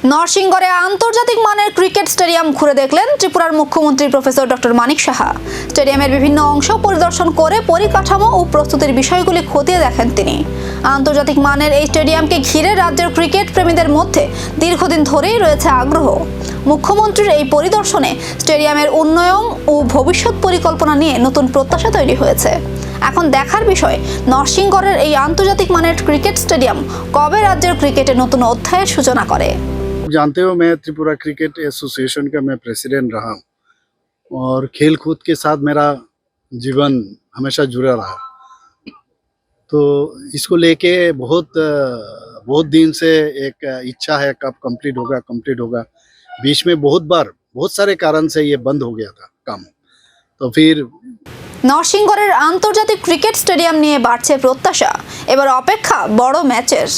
নরসিংগড়ে আন্তর্জাতিক মানের cricket stadium ঘুরে দেখলেন ত্রিপুরার মুখ্যমন্ত্রী প্রফেসর ডক্টর মানিক সাহা। স্টেডিয়ামের বিভিন্ন অংশ পরিদর্শন করে পরিকাঠামো ও প্রস্তুতির বিষয়গুলি খতিয়ে দেখেন তিনি। আন্তর্জাতিক মানের এই স্টেডিয়ামকে ঘিরে রাজ্যের ক্রিকেট প্রেমীদের মধ্যে দীর্ঘদিন ধরেই রয়েছে আগ্রহ। মুখ্যমন্ত্রীর এই পরিদর্শনে স্টেডিয়ামের উন্নয়ন ও ভবিষ্যৎ পরিকল্পনা নিয়ে নতুন প্রত্যাশা তৈরি হয়েছে। এখন দেখার বিষয় নরসিংগড়ের এই আন্তর্জাতিক মানের ক্রিকেট স্টেডিয়াম কবে রাজ্যের ক্রিকেটে নতুন অধ্যায়ের সূচনা করে। जानते हो, मैं त्रिपुरा क्रिकेट एसोसिएशन का मैं प्रेसिडेंट रहा हूँ और खेल कूद के साथ मेरा जीवन हमेशा जुड़ा रहा। तो इसको लेके बहुत दिन से एक इच्छा है, कब कंप्लीट होगा। बीच में बहुत सारे कारण से ये बंद हो गया था काम। तो फिर নরসিংগড়ের আন্তর্জাতিক ক্রিকেট স্টেডিয়াম নিয়ে বাড়ছে প্রত্যাশা। এবার অপেক্ষা বড় ম্যাচের।